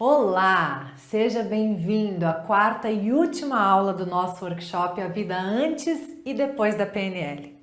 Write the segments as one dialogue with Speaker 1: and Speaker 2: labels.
Speaker 1: Olá! Seja bem-vindo à quarta e última aula do nosso workshop A Vida Antes e Depois da PNL.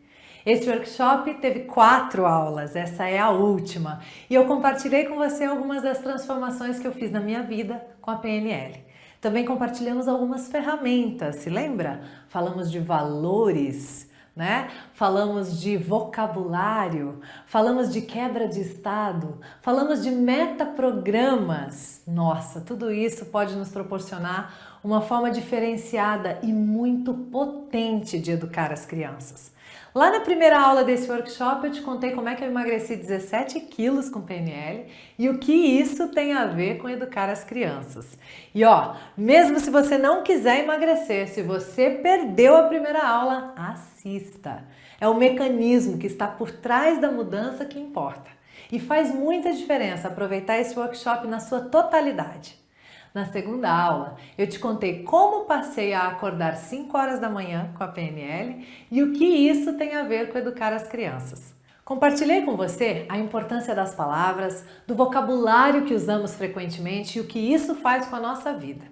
Speaker 1: Esse workshop teve 4 aulas, essa é a última, e eu compartilhei com você algumas das transformações que eu fiz na minha vida com a PNL. Também compartilhamos algumas ferramentas, se lembra? Falamos de valores, né? Falamos de vocabulário, falamos de quebra de estado, falamos de metaprogramas. Nossa, tudo isso pode nos proporcionar uma forma diferenciada e muito potente de educar as crianças. Lá na primeira aula desse workshop eu te contei como é que eu emagreci 17 quilos com PNL e o que isso tem a ver com educar as crianças. E ó, mesmo se você não quiser emagrecer, se você perdeu a primeira aula, assista. É o mecanismo que está por trás da mudança que importa. E faz muita diferença aproveitar esse workshop na sua totalidade. Na segunda aula, eu te contei como passei a acordar 5 horas da manhã com a PNL e o que isso tem a ver com educar as crianças. Compartilhei com você a importância das palavras, do vocabulário que usamos frequentemente e o que isso faz com a nossa vida.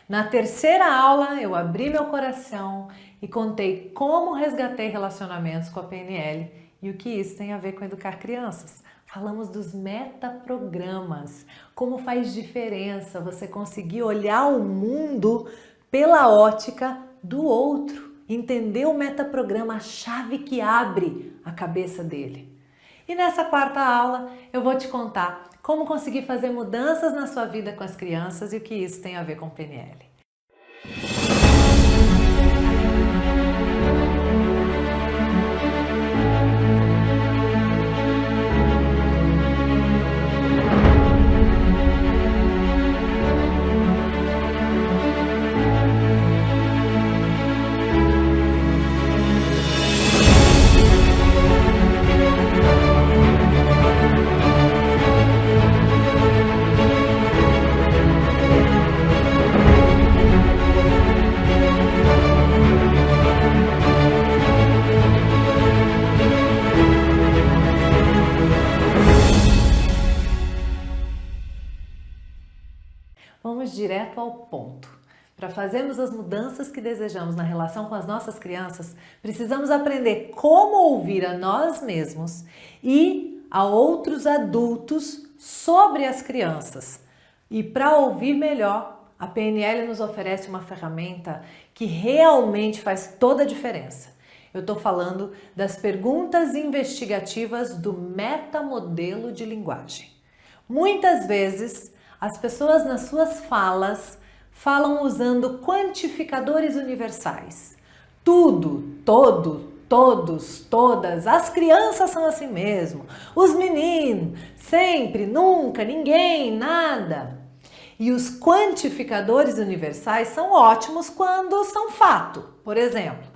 Speaker 1: Na terceira aula, eu abri meu coração e contei como resgatei relacionamentos com a PNL e o que isso tem a ver com educar crianças. Falamos dos metaprogramas, como faz diferença você conseguir olhar o mundo pela ótica do outro, entender o metaprograma, a chave que abre a cabeça dele. E nessa quarta aula eu vou te contar como conseguir fazer mudanças na sua vida com as crianças e o que isso tem a ver com PNL. Vamos direto ao ponto. Para fazermos as mudanças que desejamos na relação com as nossas crianças, precisamos aprender como ouvir a nós mesmos e a outros adultos sobre as crianças. E para ouvir melhor, a PNL nos oferece uma ferramenta que realmente faz toda a diferença. Eu estou falando das perguntas investigativas do metamodelo de linguagem. Muitas vezes, as pessoas nas suas falas falam usando quantificadores universais. Tudo, todo, todos, todas, as crianças são assim mesmo, os meninos, sempre, nunca, ninguém, nada. E os quantificadores universais são ótimos quando são fato. Por exemplo,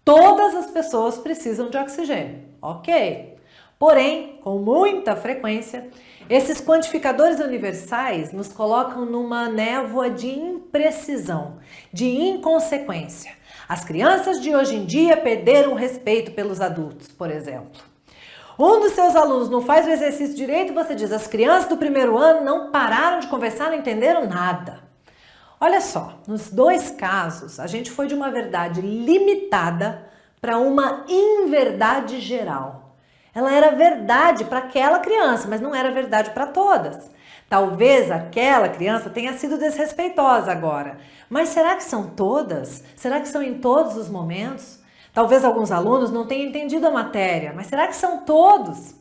Speaker 1: todas as pessoas precisam de oxigênio, ok? Porém, com muita frequência, esses quantificadores universais nos colocam numa névoa de imprecisão, de inconsequência. As crianças de hoje em dia perderam o respeito pelos adultos, por exemplo. Um dos seus alunos não faz o exercício direito e você diz: as crianças do primeiro ano não pararam de conversar, não entenderam nada. Olha só, nos dois casos, a gente foi de uma verdade limitada para uma inverdade geral. Ela era verdade para aquela criança, mas não era verdade para todas. Talvez aquela criança tenha sido desrespeitosa agora, mas será que são todas? Será que são em todos os momentos? Talvez alguns alunos não tenham entendido a matéria, mas será que são todos?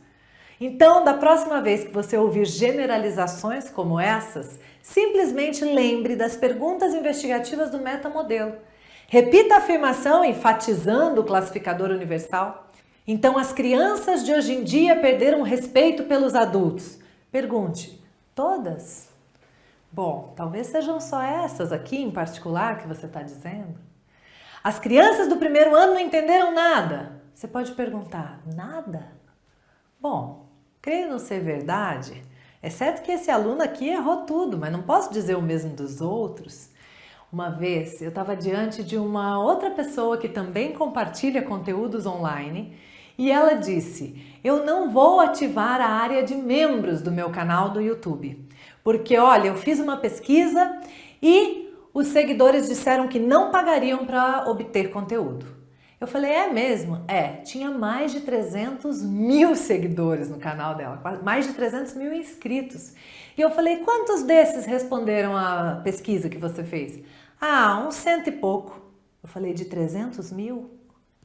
Speaker 1: Então, da próxima vez que você ouvir generalizações como essas, simplesmente lembre das perguntas investigativas do metamodelo. Repita a afirmação enfatizando o classificador universal. Então, as crianças de hoje em dia perderam respeito pelos adultos. Pergunte, todas? Bom, talvez sejam só essas aqui em particular que você está dizendo. As crianças do primeiro ano não entenderam nada. Você pode perguntar, nada? Bom, creio não ser verdade, exceto que esse aluno aqui errou tudo, mas não posso dizer o mesmo dos outros. Uma vez eu estava diante de uma outra pessoa que também compartilha conteúdos online e ela disse: eu não vou ativar a área de membros do meu canal do YouTube, Porque, olha, eu fiz uma pesquisa e os seguidores disseram que não pagariam para obter conteúdo. Eu falei, é mesmo? É, tinha mais de 300 mil seguidores no canal dela, mais de 300 mil inscritos. E eu falei, quantos desses responderam à pesquisa que você fez? Ah, uns 100 e pouco. Eu falei, de 300 mil?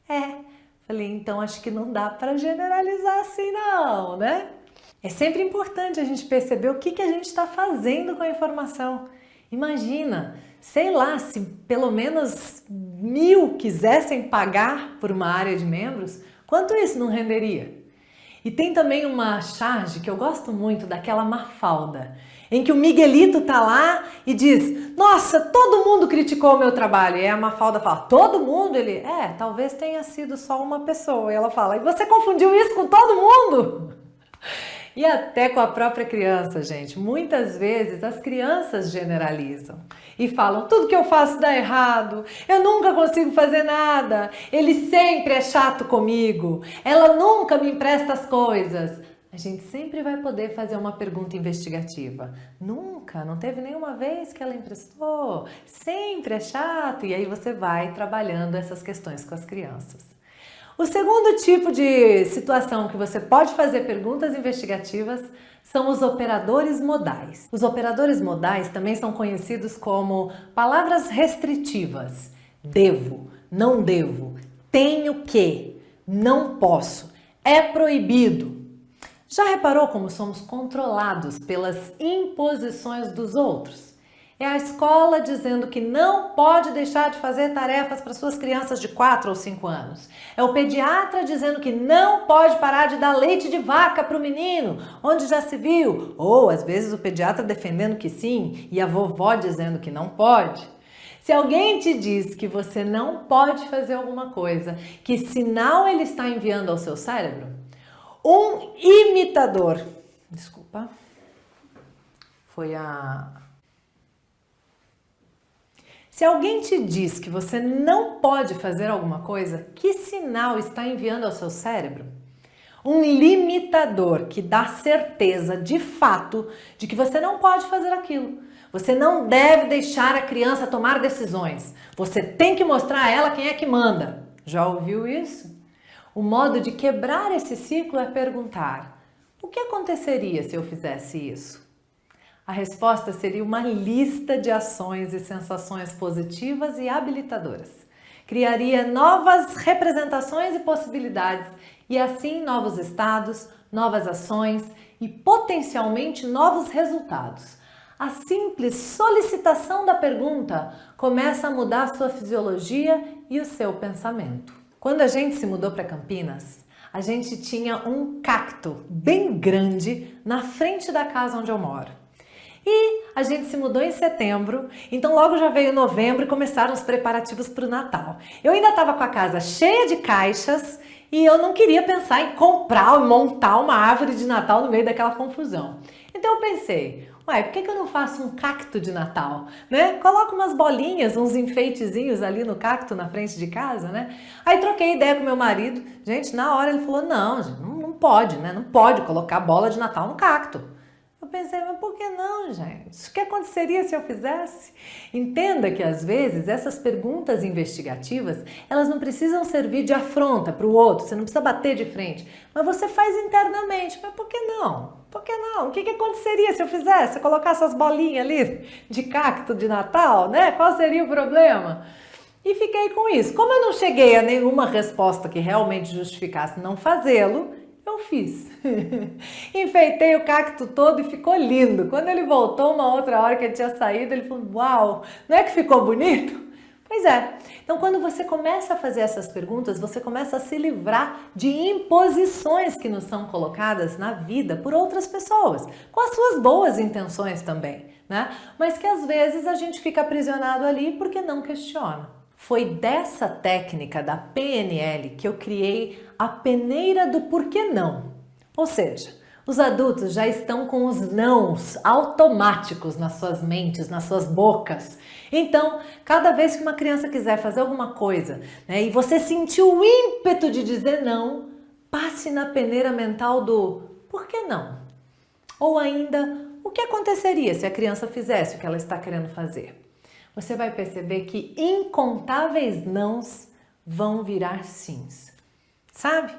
Speaker 1: É. Falei, então acho que não dá para generalizar assim não, né? É sempre importante a gente perceber o que a gente está fazendo com a informação. Imagina, sei lá, se pelo menos 1000 quisessem pagar por uma área de membros, quanto isso não renderia? E tem também uma charge que eu gosto muito, daquela Mafalda, em que o Miguelito tá lá e diz, nossa, todo mundo criticou o meu trabalho. E a Mafalda fala, todo mundo? Ele, talvez tenha sido só uma pessoa. E ela fala, e você confundiu isso com todo mundo? E até com a própria criança, gente. Muitas vezes as crianças generalizam e falam, tudo que eu faço dá errado, eu nunca consigo fazer nada, ele sempre é chato comigo, ela nunca me empresta as coisas. A gente sempre vai poder fazer uma pergunta investigativa. Nunca, não teve nenhuma vez que ela emprestou, sempre é chato. E aí você vai trabalhando essas questões com as crianças. O segundo tipo de situação que você pode fazer perguntas investigativas são os operadores modais. Os operadores modais também são conhecidos como palavras restritivas. Devo, não devo, tenho que, não posso, é proibido. Já reparou como somos controlados pelas imposições dos outros? É a escola dizendo que não pode deixar de fazer tarefas para suas crianças de 4 ou 5 anos. É o pediatra dizendo que não pode parar de dar leite de vaca para o menino, onde já se viu. Ou, às vezes, o pediatra defendendo que sim e a vovó dizendo que não pode. Se alguém te diz que você não pode fazer alguma coisa, que sinal ele está enviando ao seu cérebro? Um imitador. Desculpa. Se alguém te diz que você não pode fazer alguma coisa, que sinal está enviando ao seu cérebro? Um limitador que dá certeza, de fato, de que você não pode fazer aquilo. Você não deve deixar a criança tomar decisões. Você tem que mostrar a ela quem é que manda. Já ouviu isso? O modo de quebrar esse ciclo é perguntar: o que aconteceria se eu fizesse isso? A resposta seria uma lista de ações e sensações positivas e habilitadoras. Criaria novas representações e possibilidades, e assim novos estados, novas ações e potencialmente novos resultados. A simples solicitação da pergunta começa a mudar a sua fisiologia e o seu pensamento. Quando a gente se mudou para Campinas, a gente tinha um cacto bem grande na frente da casa onde eu moro. E a gente se mudou em setembro, então logo já veio novembro e começaram os preparativos para o Natal. Eu ainda estava com a casa cheia de caixas e eu não queria pensar em comprar ou montar uma árvore de Natal no meio daquela confusão. Então eu pensei, uai, por que eu não faço um cacto de Natal, né? Coloco umas bolinhas, uns enfeitezinhos ali no cacto na frente de casa, né? Aí troquei ideia com meu marido. Gente, na hora ele falou, não, gente, não pode, né? Não pode colocar bola de Natal no cacto. Eu pensei, mas por que não, gente? O que aconteceria se eu fizesse? Entenda que às vezes essas perguntas investigativas, elas não precisam servir de afronta para o outro, você não precisa bater de frente, mas você faz internamente. Mas por que não? Por que não? O que aconteceria se eu fizesse? Se eu colocasse essas bolinhas ali de cacto de Natal, né? Qual seria o problema? E fiquei com isso. Como eu não cheguei a nenhuma resposta que realmente justificasse não fazê-lo, eu fiz. Enfeitei o cacto todo e ficou lindo. Quando ele voltou, uma outra hora que ele tinha saído, ele falou, uau, não é que ficou bonito? Pois é. Então, quando você começa a fazer essas perguntas, você começa a se livrar de imposições que nos são colocadas na vida por outras pessoas, com as suas boas intenções também, né? Mas que às vezes a gente fica aprisionado ali porque não questiona. Foi dessa técnica da PNL que eu criei a peneira do porquê não. Ou seja, os adultos já estão com os nãos automáticos nas suas mentes, nas suas bocas. Então, cada vez que uma criança quiser fazer alguma coisa, né, e você sentiu o ímpeto de dizer não, passe na peneira mental do por que não? Ou ainda, o que aconteceria se a criança fizesse o que ela está querendo fazer? Você vai perceber que incontáveis nãos vão virar sims, sabe?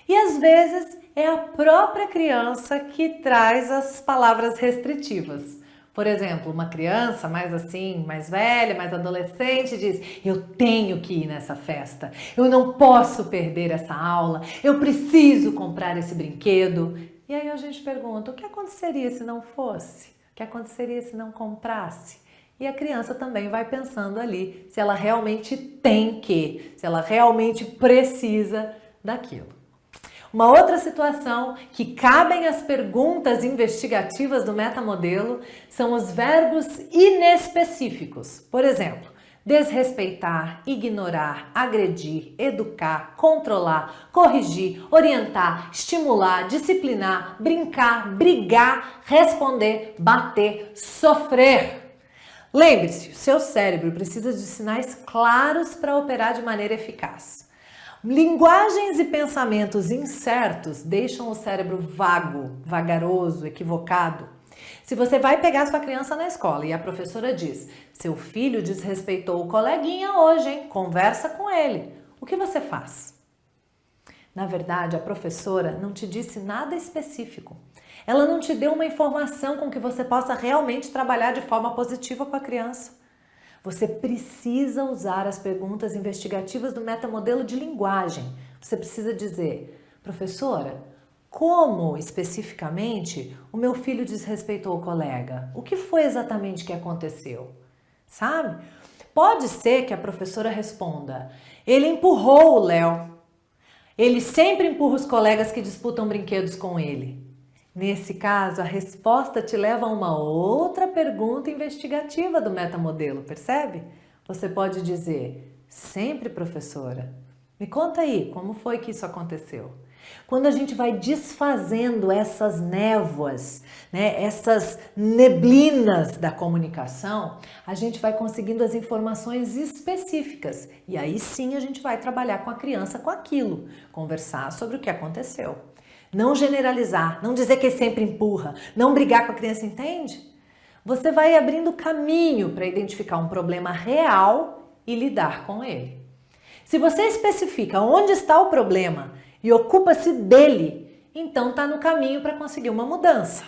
Speaker 1: E às vezes é a própria criança que traz as palavras restritivas. Por exemplo, uma criança mais assim, mais velha, mais adolescente diz: eu tenho que ir nessa festa, eu não posso perder essa aula, eu preciso comprar esse brinquedo. E aí a gente pergunta: o que aconteceria se não fosse? O que aconteceria se não comprasse? E a criança também vai pensando ali se ela realmente tem que, se ela realmente precisa daquilo. Uma outra situação que cabem às perguntas investigativas do metamodelo são os verbos inespecíficos. Por exemplo, desrespeitar, ignorar, agredir, educar, controlar, corrigir, orientar, estimular, disciplinar, brincar, brigar, responder, bater, sofrer. Lembre-se, o seu cérebro precisa de sinais claros para operar de maneira eficaz. Linguagens e pensamentos incertos deixam o cérebro vago, vagaroso, equivocado. Se você vai pegar sua criança na escola e a professora diz: seu filho desrespeitou o coleguinha hoje, hein? Conversa com ele. O que você faz? Na verdade, a professora não te disse nada específico. Ela não te deu uma informação com que você possa realmente trabalhar de forma positiva com a criança. Você precisa usar as perguntas investigativas do metamodelo de linguagem. Você precisa dizer: professora, como especificamente o meu filho desrespeitou o colega? O que foi exatamente que aconteceu? Sabe? Pode ser que a professora responda: ele empurrou o Léo. Ele sempre empurra os colegas que disputam brinquedos com ele. Nesse caso, a resposta te leva a uma outra pergunta investigativa do metamodelo, percebe? Você pode dizer: sempre, professora. Me conta aí, como foi que isso aconteceu? Quando a gente vai desfazendo essas névoas, essas neblinas da comunicação, a gente vai conseguindo as informações específicas. E aí sim a gente vai trabalhar com a criança com aquilo, conversar sobre o que aconteceu. Não generalizar, não dizer que sempre empurra, não brigar com a criança, entende? Você vai abrindo caminho para identificar um problema real e lidar com ele. Se você especifica onde está o problema e ocupa-se dele, então está no caminho para conseguir uma mudança.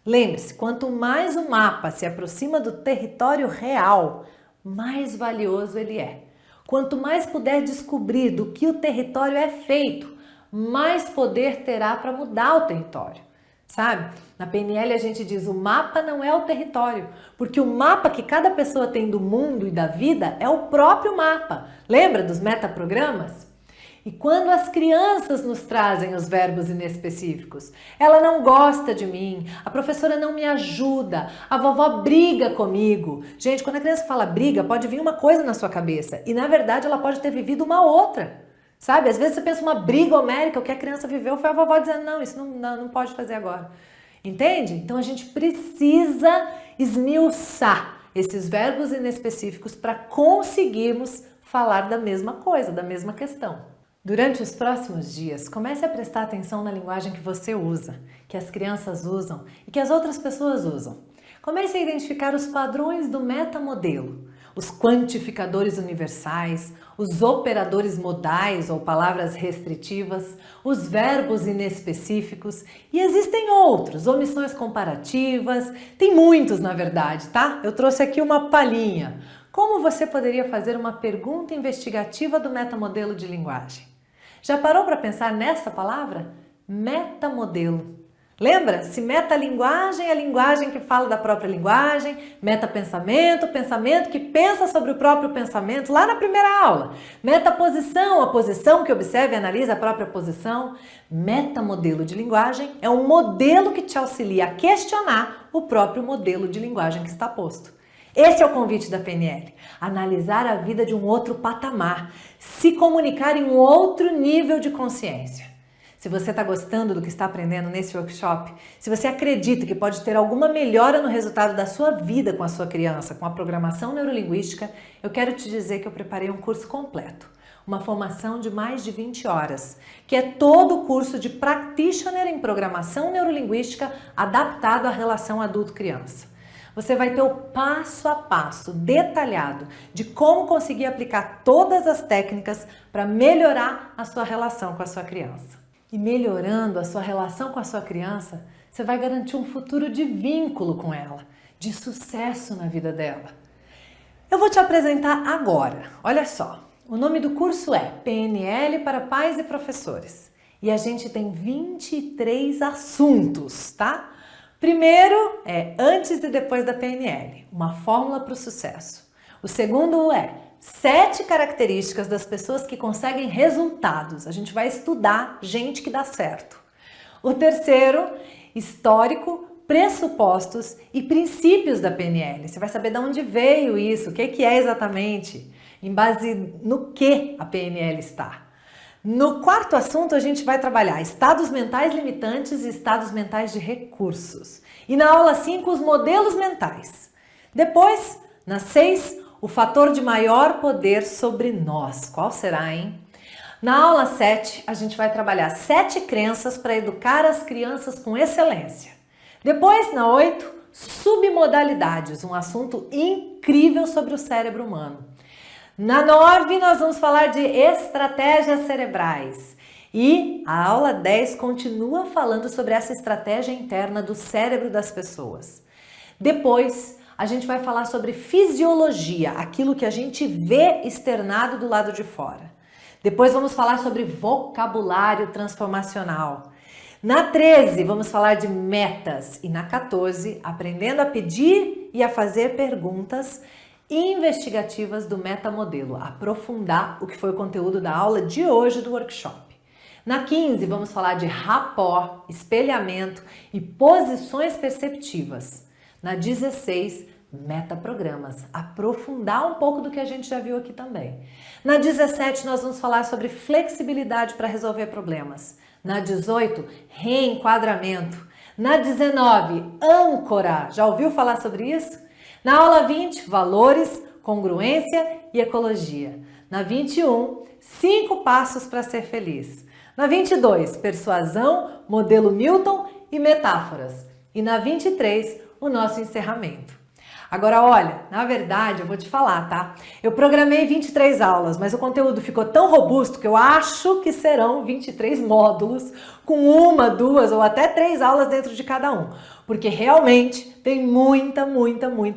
Speaker 1: Lembre-se, quanto mais o mapa se aproxima do território real, mais valioso ele é. Quanto mais puder descobrir do que o território é feito, mais poder terá para mudar o território, sabe? Na PNL a gente diz: o mapa não é o território, porque o mapa que cada pessoa tem do mundo e da vida é o próprio mapa. Lembra dos metaprogramas? E quando as crianças nos trazem os verbos inespecíficos: ela não gosta de mim, a professora não me ajuda, a vovó briga comigo. Gente, quando a criança fala briga, pode vir uma coisa na sua cabeça e na verdade ela pode ter vivido uma outra. Sabe, às vezes você pensa uma briga homérica, o que a criança viveu foi a vovó dizendo: não, isso não pode fazer agora. Entende? Então a gente precisa esmiuçar esses verbos inespecíficos para conseguirmos falar da mesma coisa, da mesma questão. Durante os próximos dias, comece a prestar atenção na linguagem que você usa, que as crianças usam e que as outras pessoas usam. Comece a identificar os padrões do metamodelo, os quantificadores universais, os operadores modais ou palavras restritivas, os verbos inespecíficos e existem outros, omissões comparativas, tem muitos na verdade, tá? Eu trouxe aqui uma palhinha. Como você poderia fazer uma pergunta investigativa do metamodelo de linguagem? Já parou para pensar nessa palavra? Metamodelo. Lembra? Se metalinguagem é a linguagem que fala da própria linguagem, metapensamento, pensamento que pensa sobre o próprio pensamento, lá na primeira aula. Metaposição, a posição que observa e analisa a própria posição. Metamodelo de linguagem é um modelo que te auxilia a questionar o próprio modelo de linguagem que está posto. Esse é o convite da PNL, analisar a vida de um outro patamar, se comunicar em um outro nível de consciência. Se você está gostando do que está aprendendo nesse workshop, se você acredita que pode ter alguma melhora no resultado da sua vida com a sua criança, com a programação neurolinguística, eu quero te dizer que eu preparei um curso completo. uma formação de mais de 20 horas, que é todo o curso de Practitioner em Programação Neurolinguística adaptado à relação adulto-criança. Você vai ter o passo a passo detalhado de como conseguir aplicar todas as técnicas para melhorar a sua relação com a sua criança. E melhorando a sua relação com a sua criança, você vai garantir um futuro de vínculo com ela, de sucesso na vida dela. Eu vou te apresentar agora. Olha só, o nome do curso é PNL para Pais e Professores. E a gente tem 23 assuntos, tá? Primeiro é antes e depois da PNL, uma fórmula para o sucesso. O segundo é 7 características das pessoas que conseguem resultados. A gente vai estudar gente que dá certo. O terceiro, histórico, pressupostos e princípios da PNL. Você vai saber de onde veio isso, o que é exatamente, em base no que a PNL está. No quarto assunto, a gente vai trabalhar estados mentais limitantes e estados mentais de recursos. E na aula 5, os modelos mentais. Depois, na 6, o fator de maior poder sobre nós. Qual será, hein? Na aula 7, a gente vai trabalhar 7 crenças para educar as crianças com excelência. Depois, na 8, submodalidades, um assunto incrível sobre o cérebro humano. Na 9, nós vamos falar de estratégias cerebrais. E a aula 10 continua falando sobre essa estratégia interna do cérebro das pessoas. Depois, a gente vai falar sobre fisiologia, aquilo que a gente vê externado do lado de fora. Depois vamos falar sobre vocabulário transformacional. Na 13, vamos falar de metas. E na 14, aprendendo a pedir e a fazer perguntas investigativas do metamodelo, aprofundar o que foi o conteúdo da aula de hoje do workshop. Na 15, vamos falar de rapport, espelhamento e posições perceptivas. Na 16, metaprogramas, aprofundar um pouco do que a gente já viu aqui também. Na 17, nós vamos falar sobre flexibilidade para resolver problemas. Na 18, reenquadramento. Na 19, âncora. Já ouviu falar sobre isso? Na aula 20, valores, congruência e ecologia. Na 21, 5 passos para ser feliz. Na 22, persuasão, modelo Milton e metáforas. E na 23, o nosso encerramento. Agora, olha, na verdade, eu vou te falar, tá? Eu programei 23 aulas, mas o conteúdo ficou tão robusto que eu acho que serão 23 módulos com 1, 2 ou até 3 aulas dentro de cada um. Porque realmente tem muita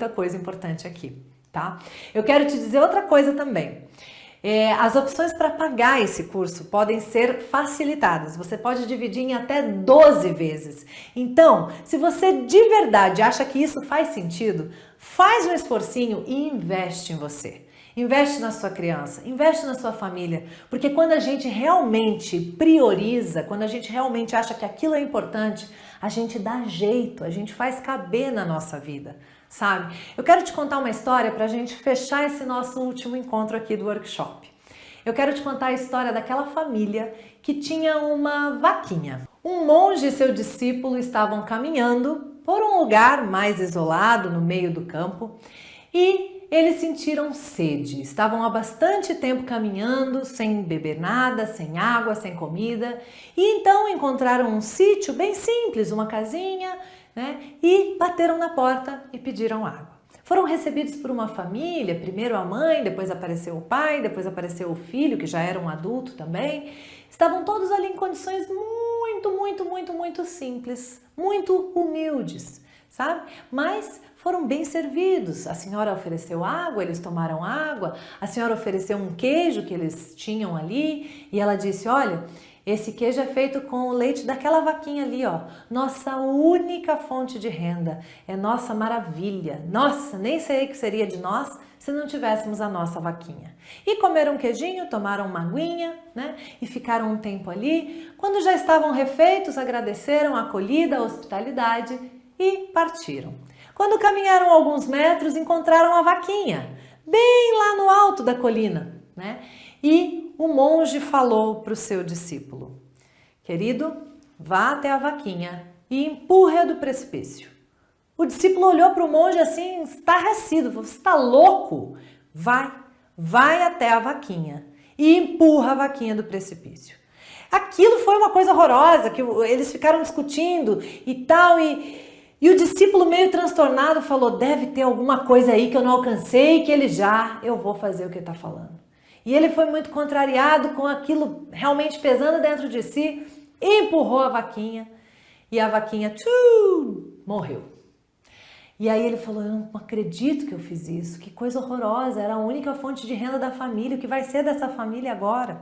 Speaker 1: coisa importante aqui, tá? Eu quero te dizer outra coisa também. As opções para pagar esse curso podem ser facilitadas. Você pode dividir em até 12 vezes. Então, se você de verdade acha que isso faz sentido, faz um esforcinho e investe em você. Investe na sua criança, investe na sua família, porque quando a gente realmente prioriza, quando a gente realmente acha que aquilo é importante, a gente dá jeito, a gente faz caber na nossa vida, sabe? Eu quero te contar uma história para a gente fechar esse nosso último encontro aqui do workshop. Eu quero te contar a história daquela família que tinha uma vaquinha. Um monge e seu discípulo estavam caminhando por um lugar mais isolado no meio do campo e eles sentiram sede. Estavam há bastante tempo caminhando, sem beber nada, sem água, sem comida. E então encontraram um sítio bem simples, uma casinha, né? E bateram na porta e pediram água. Foram recebidos por uma família, primeiro a mãe, depois apareceu o pai, depois apareceu o filho, que já era um adulto também. Estavam todos ali em condições muito simples, muito humildes, sabe? Mas foram bem servidos. A senhora ofereceu água, eles tomaram água. A senhora ofereceu um queijo que eles tinham ali e ela disse: olha, esse queijo é feito com o leite daquela vaquinha ali, ó. Nossa única fonte de renda. É nossa maravilha. Nossa, nem sei o que seria de nós se não tivéssemos a nossa vaquinha. E comeram um queijinho, tomaram uma aguinha, né? E ficaram um tempo ali. Quando já estavam refeitos, agradeceram a acolhida, a hospitalidade e partiram. Quando caminharam alguns metros, encontraram a vaquinha, bem lá no alto da colina, né? E o monge falou para o seu discípulo: querido, vá até a vaquinha e empurre-a do precipício. O discípulo olhou para o monge assim, estarrecido, falou: você está louco? Vai até a vaquinha e empurra a vaquinha do precipício. Aquilo foi uma coisa horrorosa, que eles ficaram discutindo e tal, e o discípulo meio transtornado falou, deve ter alguma coisa aí que eu não alcancei, que eu vou fazer o que ele está falando. E ele foi muito contrariado com aquilo realmente pesando dentro de si, empurrou a vaquinha e a vaquinha morreu. E aí ele falou, eu não acredito que eu fiz isso, que coisa horrorosa, era a única fonte de renda da família, o que vai ser dessa família agora?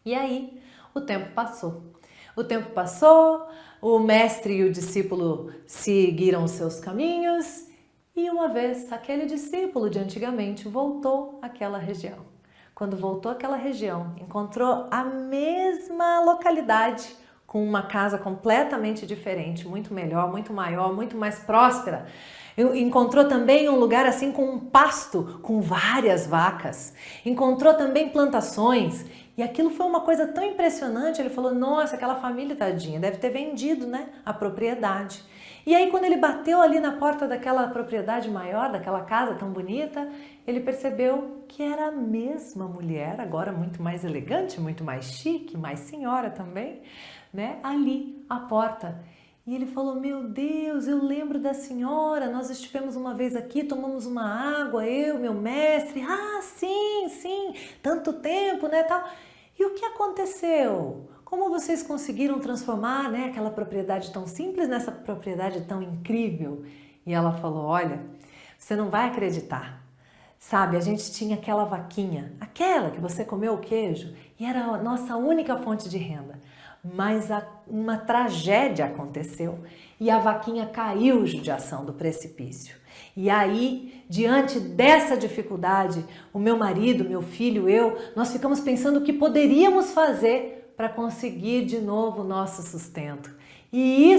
Speaker 1: E aí o tempo passou. O tempo passou, o mestre e o discípulo seguiram os seus caminhos e uma vez aquele discípulo de antigamente voltou àquela região. Quando voltou àquela região, encontrou a mesma localidade com uma casa completamente diferente, muito melhor, muito maior, muito mais próspera. Encontrou também um lugar assim com um pasto, com várias vacas. Encontrou também plantações. E aquilo foi uma coisa tão impressionante, ele falou, nossa, aquela família tadinha, deve ter vendido, né, a propriedade. E aí quando ele bateu ali na porta daquela propriedade maior, daquela casa tão bonita, ele percebeu que era a mesma mulher, agora muito mais elegante, muito mais chique, mais senhora também, né, ali à porta. E ele falou, meu Deus, eu lembro da senhora, nós estivemos uma vez aqui, tomamos uma água, eu, meu mestre, sim, tanto tempo, né, tal. E o que aconteceu? Como vocês conseguiram transformar, né, aquela propriedade tão simples nessa propriedade tão incrível? E ela falou, olha, você não vai acreditar. Sabe, a gente tinha aquela vaquinha, aquela que você comeu o queijo, e era a nossa única fonte de renda. Mas uma tragédia aconteceu e a vaquinha caiu judiação do precipício. E aí, diante dessa dificuldade, o meu marido, meu filho, nós ficamos pensando o que poderíamos fazer para conseguir de novo o nosso sustento. E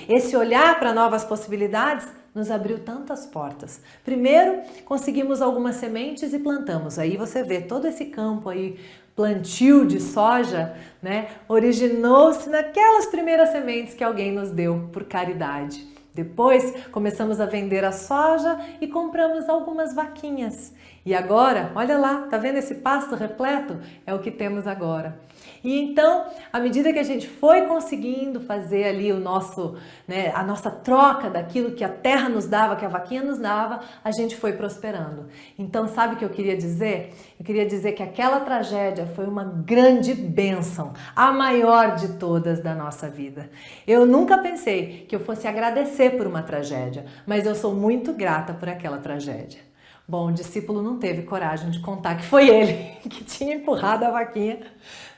Speaker 1: esse olhar para novas possibilidades, nos abriu tantas portas. Primeiro, conseguimos algumas sementes e plantamos. Aí você vê todo esse campo aí, plantio de soja, né? Originou-se naquelas primeiras sementes que alguém nos deu por caridade. Depois, começamos a vender a soja e compramos algumas vaquinhas. E agora, olha lá, tá vendo esse pasto repleto? É o que temos agora. E então, à medida que a gente foi conseguindo fazer ali a nossa troca daquilo que a terra nos dava, que a vaquinha nos dava, a gente foi prosperando. Então, sabe o que eu queria dizer? Eu queria dizer que aquela tragédia foi uma grande bênção, a maior de todas da nossa vida. Eu nunca pensei que eu fosse agradecer por uma tragédia, mas eu sou muito grata por aquela tragédia. Bom, o discípulo não teve coragem de contar que foi ele que tinha empurrado a vaquinha,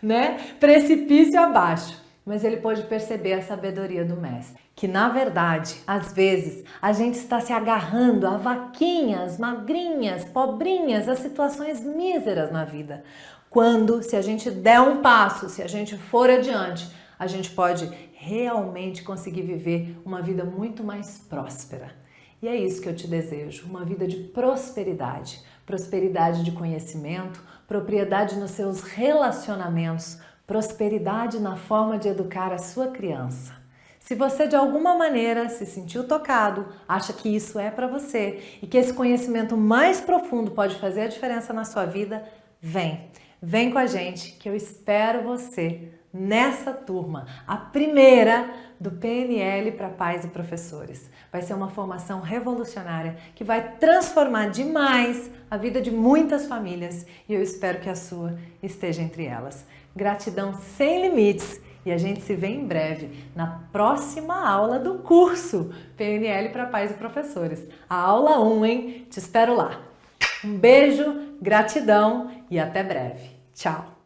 Speaker 1: né, precipício abaixo. Mas ele pôde perceber a sabedoria do mestre. Que na verdade, às vezes, a gente está se agarrando a vaquinhas, magrinhas, pobrinhas, a situações míseras na vida. Quando, se a gente der um passo, se a gente for adiante, a gente pode realmente conseguir viver uma vida muito mais próspera. E é isso que eu te desejo, uma vida de prosperidade, prosperidade de conhecimento, propriedade nos seus relacionamentos, prosperidade na forma de educar a sua criança. Se você de alguma maneira se sentiu tocado, acha que isso é para você e que esse conhecimento mais profundo pode fazer a diferença na sua vida, vem com a gente que eu espero você nessa turma, a primeira do PNL para pais e professores. Vai ser uma formação revolucionária que vai transformar demais a vida de muitas famílias e eu espero que a sua esteja entre elas. Gratidão sem limites e a gente se vê em breve na próxima aula do curso PNL para pais e professores. A aula 1, hein? Te espero lá. Um beijo, gratidão e até breve. Tchau!